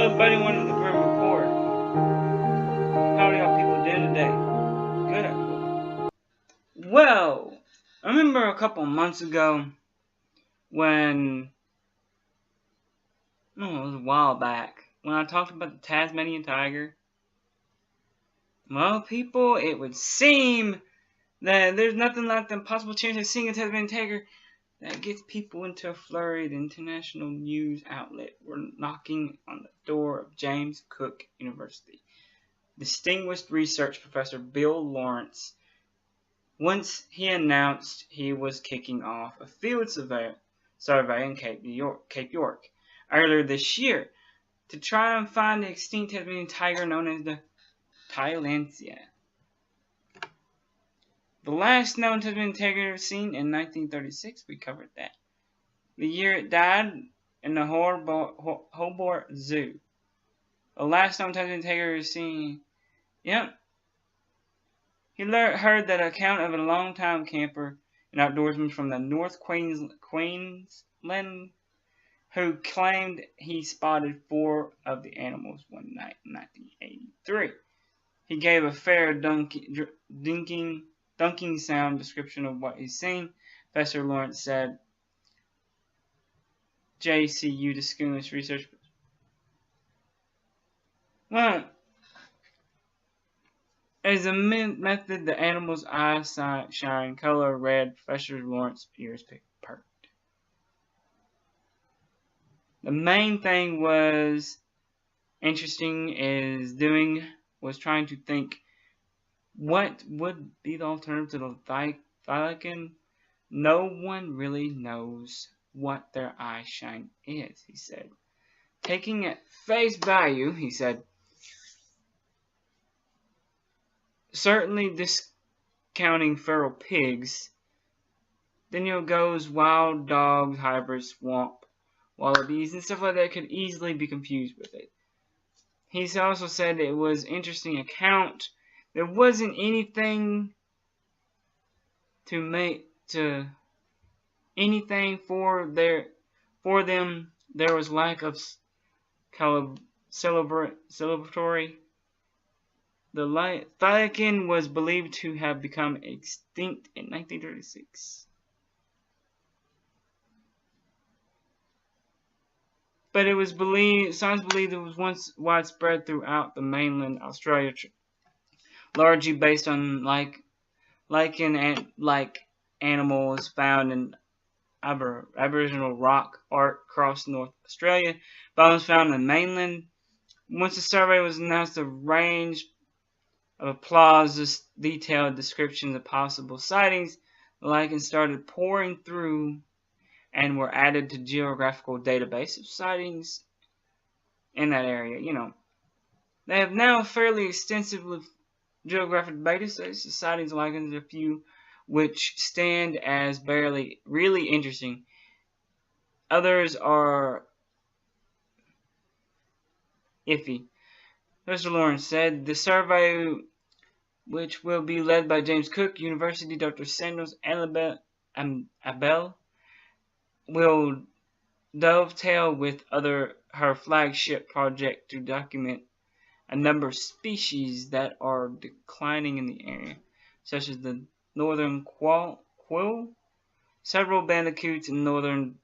Hello, buddy, one of the Grim Report. How are y'all people doing today? Good, I hope. Well, I remember a couple months ago when, it was a while back, when I talked about the Tasmanian tiger. Well, people, it would seem that there's nothing like the impossible chance of seeing a Tasmanian tiger that gets people into a flurry. The international news outlet were knocking on the door of James Cook University. Distinguished research professor Bill Lawrence, once he announced he was kicking off a field survey in Cape York earlier this year to try and find the extinct Tasmanian tiger known as the Thailandsia. The last known Tasmanian tiger seen in 1936, we covered that. The year it died in the Hobart Zoo. The last known Tasmanian tiger seen. Yep. He heard that account of a longtime camper and outdoorsman from the North Queensland who claimed he spotted 4 of the animals one night in 1983. He gave a fair dunking sound description of what he's seen. Professor Lawrence said, JCU Distinguished Research. Well, as a method, the animal's eyes shine color red. Professor Lawrence's ears perked. The main thing was was trying to think what would be the alternative to the thylacine. No one really knows what their eye shine is, he said. Taking at face value, he said, certainly discounting feral pigs, then goes wild dogs, hybrids, swamp wallabies, and stuff like that could easily be confused with it. He also said it was an interesting account. There wasn't anything for them. There was lack of celebratory. The thylacine was believed to have become extinct in 1936. But science believed it was once widespread throughout the mainland Australia, largely based on lichen and animals found in Aboriginal rock art across North Australia. Bones found in the mainland. Once the survey was announced, a range of applause, detailed descriptions of possible sightings, the lichens started pouring through and were added to geographical database of sightings in that area. They have now fairly extensive geographic databases of sightings of lichens, a few which stand as really interesting. Others are iffy. Professor Lawrence said the survey, which will be led by James Cook University, Dr. Sanders Abel, will dovetail with her flagship project to document a number of species that are declining in the area, such as the northern quill, several bandicoots, and northern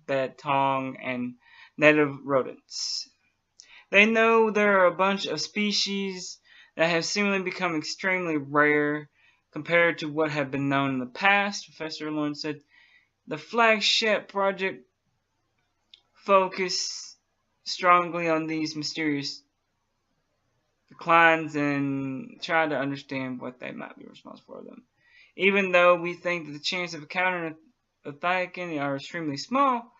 bettong, and native rodents. They know there are a bunch of species that have seemingly become extremely rare compared to what had been known in the past. Professor Lawrence said the flagship project focused strongly on these mysterious declines and tried to understand what they might be responsible for them. Even though we think that the chance of encountering a thylacine are extremely small,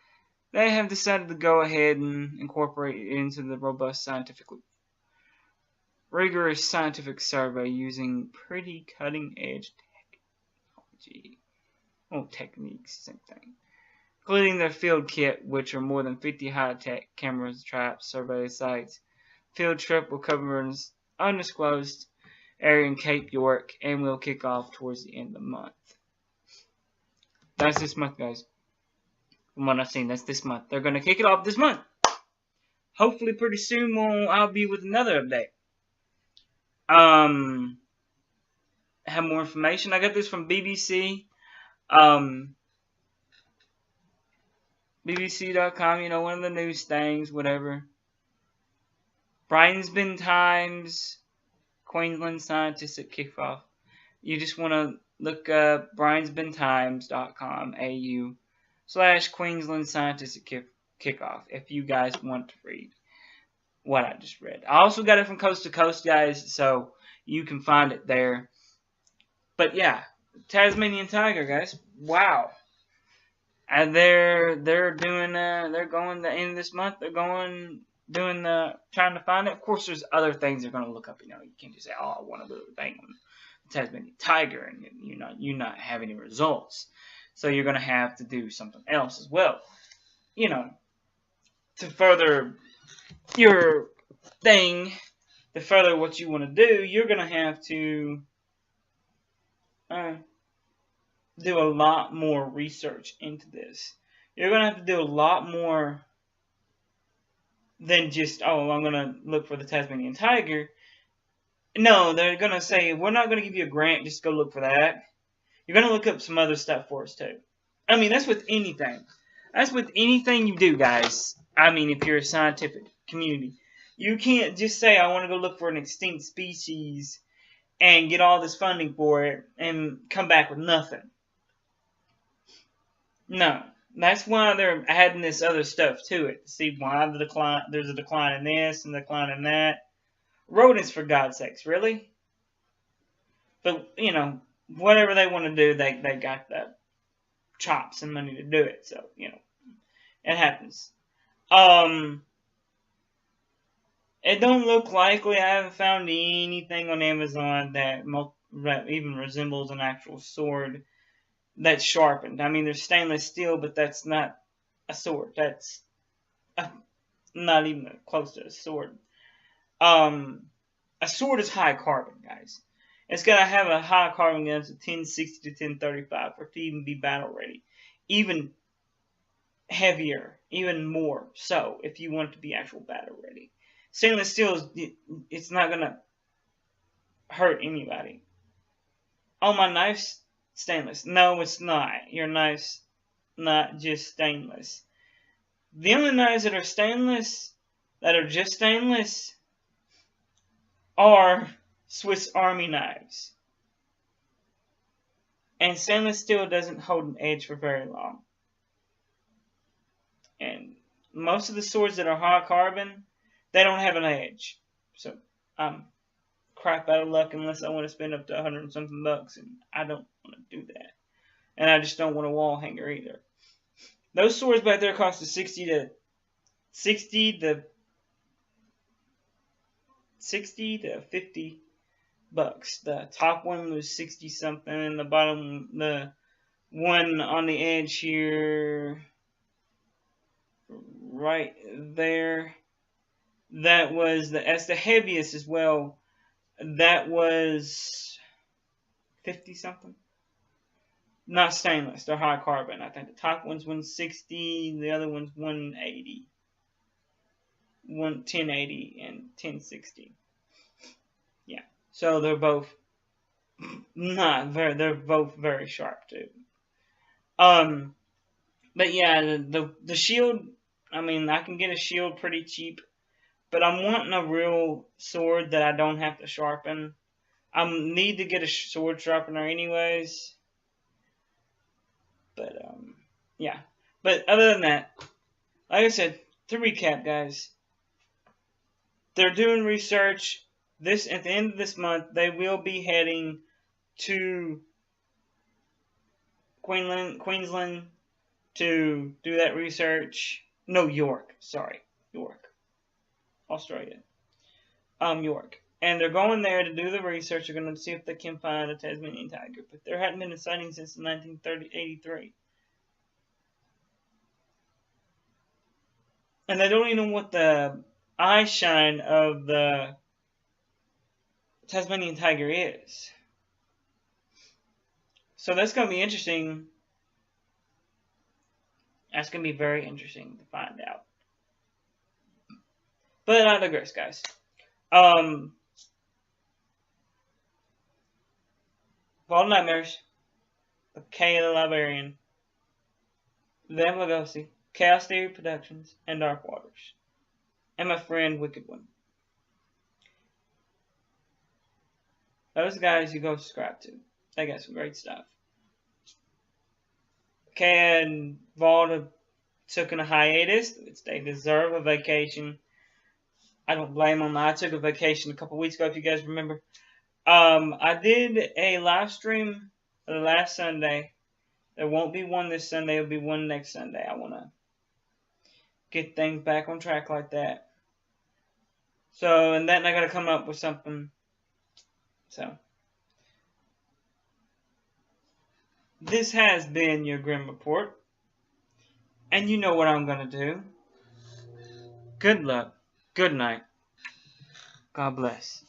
they have decided to go ahead and incorporate it into the rigorous scientific survey using pretty cutting-edge techniques, same thing, including their field kit, which are more than 50 high-tech cameras, traps, survey sites. Field trip will cover an undisclosed area in Cape York and will kick off towards the end of the month. That's this month, guys. From what I've seen, that's this month. They're going to kick it off this month. hopefully pretty soon I'll be with another update. Have more information. I got this from BBC. BBC.com, you know, one of the news things, whatever. Brighton's Times, Queensland scientists at kickoff. You just want to look up brightonstimes.com, AU/Queensland scientists at kickoff, if you guys want to read what I just read. I also got it from Coast to Coast, guys, so you can find it there. But yeah, Tasmanian tiger, guys. Wow. And they're going the end of this month. They're trying to find it. Of course, there's other things they're going to look up. You know, you can't just say, "Oh, I want to do a thing on the Tasmanian tiger," and you not have any results. So you're going to have to do something else as well. You know, to further your thing, to further what you want to do, you're going to have to do a lot more research into this. You're going to have to do a lot more than just, "Oh, I'm going to look for the Tasmanian tiger." No, they're going to say, "We're not going to give you a grant, just go look for that." You're going to look up some other stuff for us too. I mean, that's with anything. That's with anything you do, guys. I mean, if you're a scientific community. You can't just say, "I want to go look for an extinct species," and get all this funding for it, and come back with nothing. No, that's why they're adding this other stuff to it. To see why there's a decline in this and decline in that. Rodents, for God's sakes, really? But, you know, whatever they want to do, they got the chops and money to do it. So, you know, it happens. It don't look likely. I haven't found anything on Amazon that even resembles an actual sword that's sharpened. I mean, there's stainless steel, but that's not a sword. That's not even close to a sword. A sword is high carbon, guys. It's got to have a high carbon gun to 1060 to 1035 for it to even be battle ready. Even heavier, even more so, if you want it to be actual battle ready. Stainless steel, it's not going to hurt anybody. Oh, my knife's stainless. No, it's not. Your knife's not just stainless. The only knives that are stainless, that are just stainless, are Swiss Army knives. And stainless steel doesn't hold an edge for very long. And most of the swords that are high carbon, they don't have an edge. So I'm crap out of luck unless I want to spend up to $100 and something bucks, and I don't want to do that. And I just don't want a wall hanger either. Those swords back there cost 60 to 50 bucks. The top one was 60 something, and the bottom, the one on the edge here, right there, that's the heaviest as well. That was 50 something. Not stainless, they're high carbon. I think the top one's 160, the other one's 180. 1080 and 1060. Yeah. So they're both they're both very sharp too. But yeah, the shield, I mean, I can get a shield pretty cheap, but I'm wanting a real sword that I don't have to sharpen. I need to get a sword sharpener anyways. But yeah. But other than that, like I said, to recap, guys, they're doing research. At the end of this month, they will be heading to Queensland to do that research. No, York. Sorry, York, Australia. York. And they're going there to do the research. They're going to see if they can find a Tasmanian tiger. But there hadn't been a sighting since 1983. And they don't even know what the eye shine of the Tasmanian tiger is. So that's going to be interesting. That's going to be very interesting to find out. But I digress, guys. Fall Nightmares, the K the Librarian, Them Lugosi, Chaos Theory Productions, and Dark Waters, and my friend Wicked One. Those guys you go subscribe to. They got some great stuff. Kay and Vault took a hiatus, which they deserve a vacation. I don't blame them. I took a vacation a couple weeks ago, if you guys remember. I did a live stream last Sunday. There won't be one this Sunday. There'll be one next Sunday. I want to get things back on track like that. So, and then I got to come up with something. So, this has been your Grim Report. And you know what I'm going to do. Good luck. Good night. God bless.